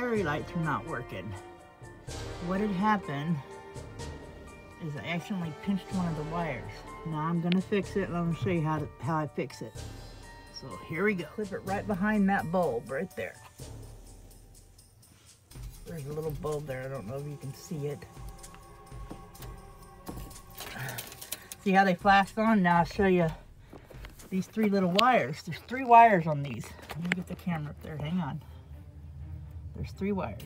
fairy lights are not working. What had happened is I accidentally pinched one of the wires. Now I'm gonna fix it, and I'm gonna show you how I fix it. So here we go. Clip it right behind that bulb right there. There's a little bulb there. I don't know if you can see it. See how they flashed on? Now I'll show you these three little wires. There's 3 wires on these. Let me get the camera up there. Hang on. There's 3 wires.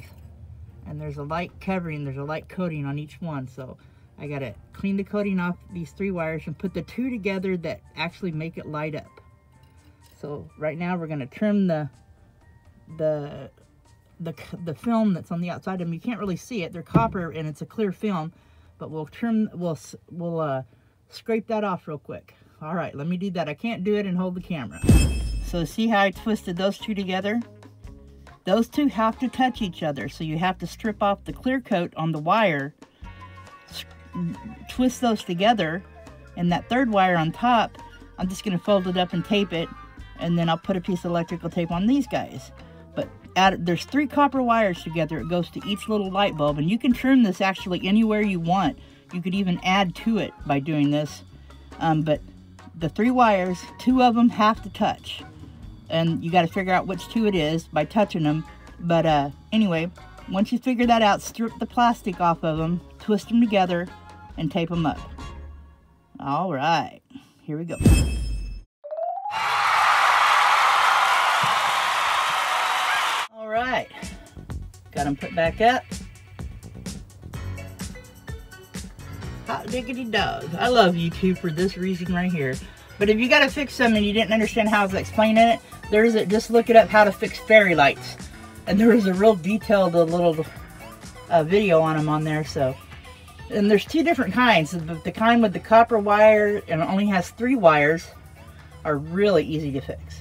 And there's a light covering, there's a light coating on each one. So I gotta clean the coating off these 3 wires and put the 2 together that actually make it light up. So right now we're gonna trim the film that's on the outside of them. You can't really see it. They're copper and it's a clear film, but we'll scrape that off real quick. All right, let me do that. I can't do it and hold the camera. So see how I twisted those 2 together? Those 2 have to touch each other, so you have to strip off the clear coat on the wire, twist those together, and that 3rd wire on top, I'm just going to fold it up and tape it, and then I'll put a piece of electrical tape on these guys. But there's 3 copper wires together. It goes to each little light bulb, and you can trim this actually anywhere you want. You could even add to it by doing this, but the 3 wires, 2 of them have to touch. And you got to figure out which 2 it is by touching them. But anyway, once you figure that out, strip the plastic off of them, twist them together, and tape them up. All right, here we go. All right, got them put back up. Hot diggity dog. I love YouTube for this reason right here. But if you got to fix them and you didn't understand how I was explaining it, just look it up, how to fix fairy lights. And there is a real detailed little video on them on there. So, and there's 2 different kinds. The kind with the copper wire and it only has 3 wires are really easy to fix.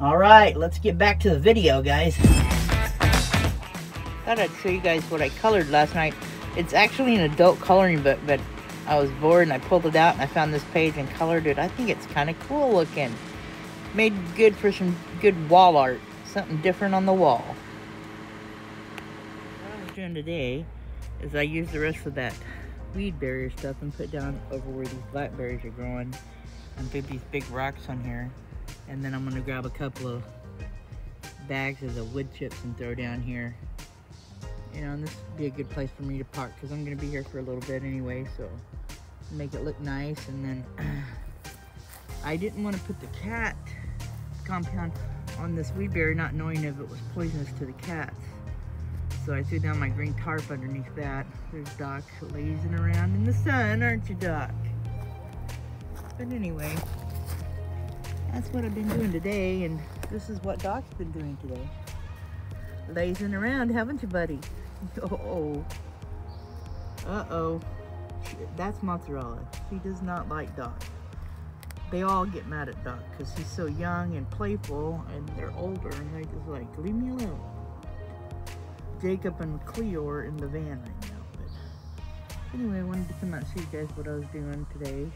All right, let's get back to the video, guys. Thought I'd show you guys what I colored last night. It's actually an adult coloring book, but I was bored and I pulled it out and I found this page and colored it. I think it's kind of cool looking. Made good for some good wall art. Something different on the wall. What I was doing today is I used the rest of that weed barrier stuff and put down over where these blackberries are growing. And put these big rocks on here. And then I'm going to grab a couple of bags of the wood chips and throw down here. You know, and this would be a good place for me to park because I'm going to be here for a little bit anyway, so make it look nice. And then I didn't want to put the cat compound on this weed berry, not knowing if it was poisonous to the cats. So I threw down my green tarp underneath that. There's Doc lazing around in the sun, aren't you, Doc? But anyway, that's what I've been doing today, and this is what Doc's been doing today. Lazing around, haven't you, buddy? Uh-oh. Uh-oh. That's Mozzarella. She does not like Doc. They all get mad at Doc because he's so young and playful, and they're older, and they just like, leave me alone. Jacob and Cleo are in the van right now. But anyway, I wanted to come out and show you guys what I was doing today.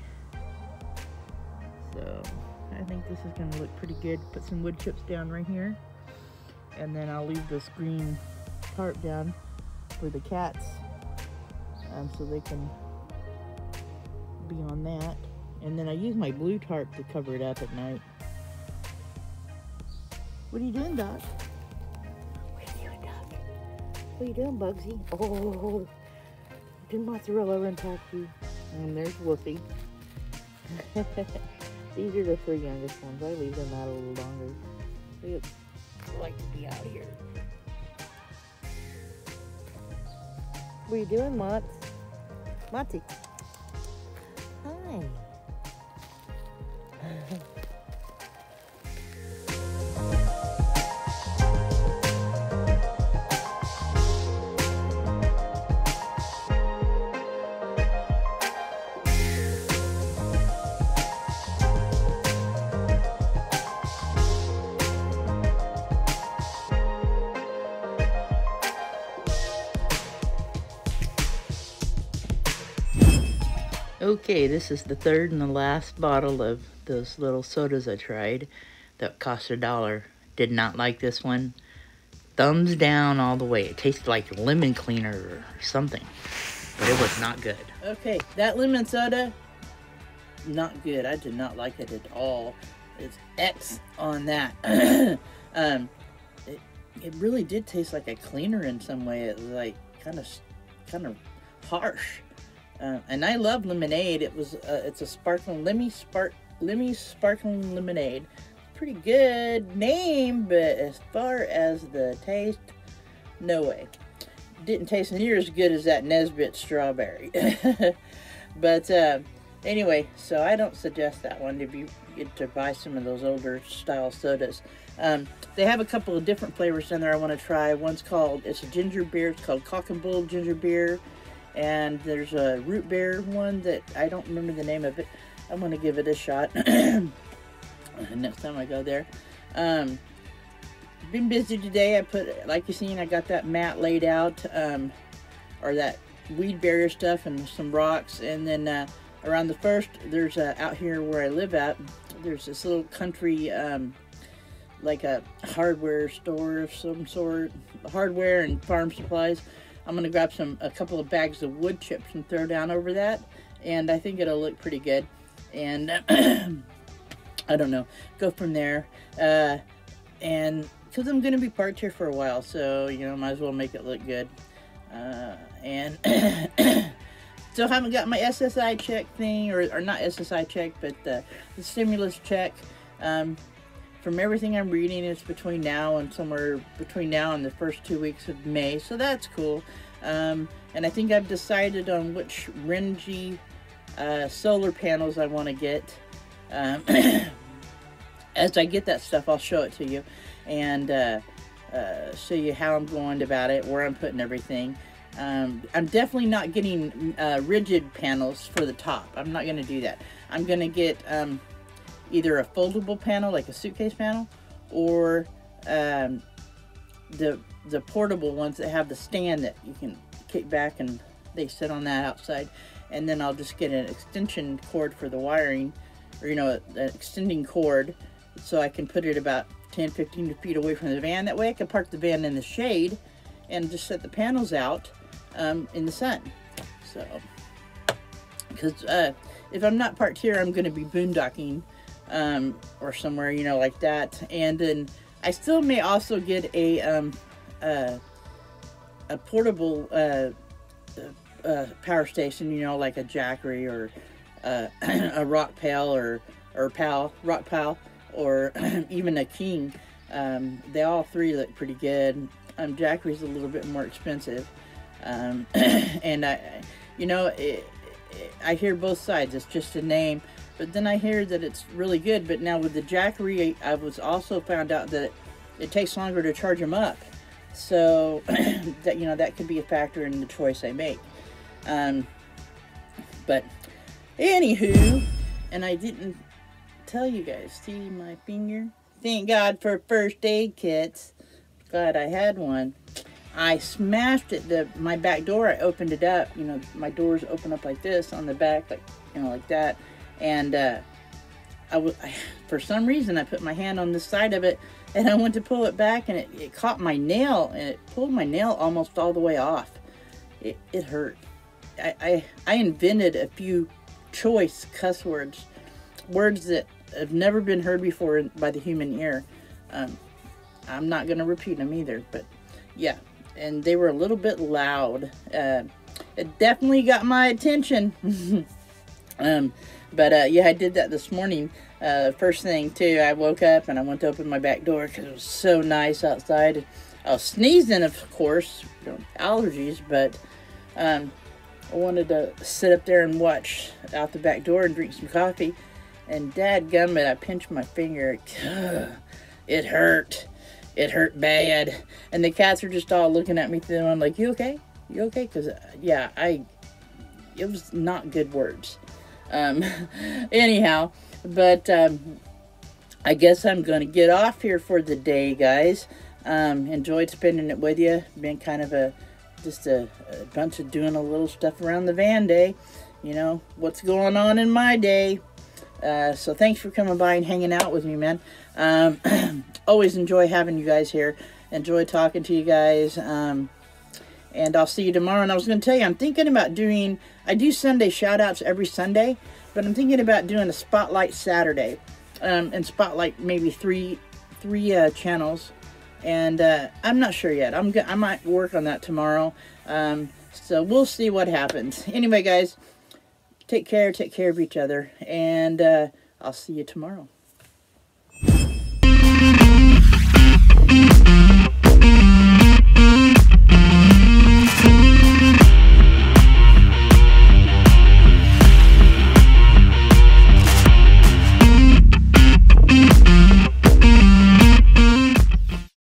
So, I think this is going to look pretty good. Put some wood chips down right here. And then I'll leave this green tarp down for the cats so they can be on that. And then I use my blue tarp to cover it up at night. What are you doing, Doc? What are you doing, Doc? What are you doing, Bugsy? Oh, did Mozzarella run past you? And there's Woofy. These are the 3 youngest ones. I leave them out a little longer. They like to be out here. What are you doing, Motz? Motzy. Hi. Okay, this is the 3rd and the last bottle of those little sodas I tried that cost $1. Did not like this one. thumbs down all the way. It tasted like lemon cleaner or something, but it was not good. Okay, that lemon soda, not good. I did not like it at all. It's X on that. It really did taste like a cleaner in some way. It was like kind of harsh. And I love lemonade. It's a sparkling Lemmy sparkling lemonade. Pretty good name, but as far as the taste, no way. Didn't taste near as good as that Nesbitt strawberry. But anyway, so I don't suggest that one if you get to buy some of those older style sodas. They have a couple of different flavors in there I want to try. It's a ginger beer. It's called Cock and Bull Ginger Beer. And there's a root beer one that I don't remember the name of it. I'm going to give it a shot next time I go there. Been busy today. Like you've seen, I got that mat laid out, or that weed barrier stuff and some rocks. And then around the first, there's out here where I live at, there's this little country, like a hardware store of some sort, hardware and farm supplies. I'm gonna grab a couple of bags of wood chips and throw down over that, and I think it'll look pretty good. And I don't know, go from there. And because I'm gonna be parked here for a while, so you know, might as well make it look good. And still haven't got my SSI check thing, or not SSI check, but the stimulus check. From everything I'm reading, it's somewhere between now and the first 2 weeks of May, so that's cool. And I think I've decided on which Rengy solar panels I want to get. As I get that stuff, I'll show it to you and show you how I'm going about it, where I'm putting everything. I'm definitely not getting rigid panels for the top. I'm not going to do that. I'm going to get either a foldable panel, like a suitcase panel, or the portable ones that have the stand that you can kick back and they sit on that outside. And then I'll just get an extension cord for the wiring, or an extending cord, so I can put it about 10-15 feet away from the van. That way I can park the van in the shade and just set the panels out in the sun. So, because if I'm not parked here, I'm going to be boondocking or somewhere, like that. And then I still may also get a portable power station, like a Jackery or a Rock Pal or Rock Pal, or even a King. They all three look pretty good. Jackery's a little bit more expensive. And I hear both sides. It's just a name. But then I hear that it's really good. But now with the Jackery, I was also found out that it takes longer to charge them up. So that could be a factor in the choice I make. But anywho, and I didn't tell you guys, see my finger? Thank God for first aid kits. Glad I had one. I smashed it, my back door. I opened it up. My doors open up like this on the back, like that. And for some reason, I put my hand on this side of it, and I went to pull it back, and it caught my nail, and it pulled my nail almost all the way off. It hurt. I invented a few choice cuss words that have never been heard before by the human ear. I'm not going to repeat them either, but yeah. And they were a little bit loud. It definitely got my attention. But yeah, I did that this morning. First thing too, I woke up and I went to open my back door because it was so nice outside. I was sneezing, of course, allergies, but I wanted to sit up there and watch out the back door and drink some coffee. And dadgummit, I pinched my finger. It hurt. It hurt bad. And the cats are just all looking at me through. I'm like, you okay? You okay? Because, yeah, it was not good words. Anyhow, but I guess I'm going to get off here for the day, guys. Enjoyed spending it with you. Been kind of just a bunch of doing a little stuff around the van day. What's going on in my day. So thanks for coming by and hanging out with me, man. Always enjoy having you guys here. Enjoyed talking to you guys. And I'll see you tomorrow. And I was going to tell you, I'm thinking about doing, I do Sunday shout-outs every Sunday, but I'm thinking about doing a Spotlight Saturday. And Spotlight maybe three channels. And I'm not sure yet. I might work on that tomorrow. So we'll see what happens. Anyway, guys, take care of each other, and I'll see you tomorrow.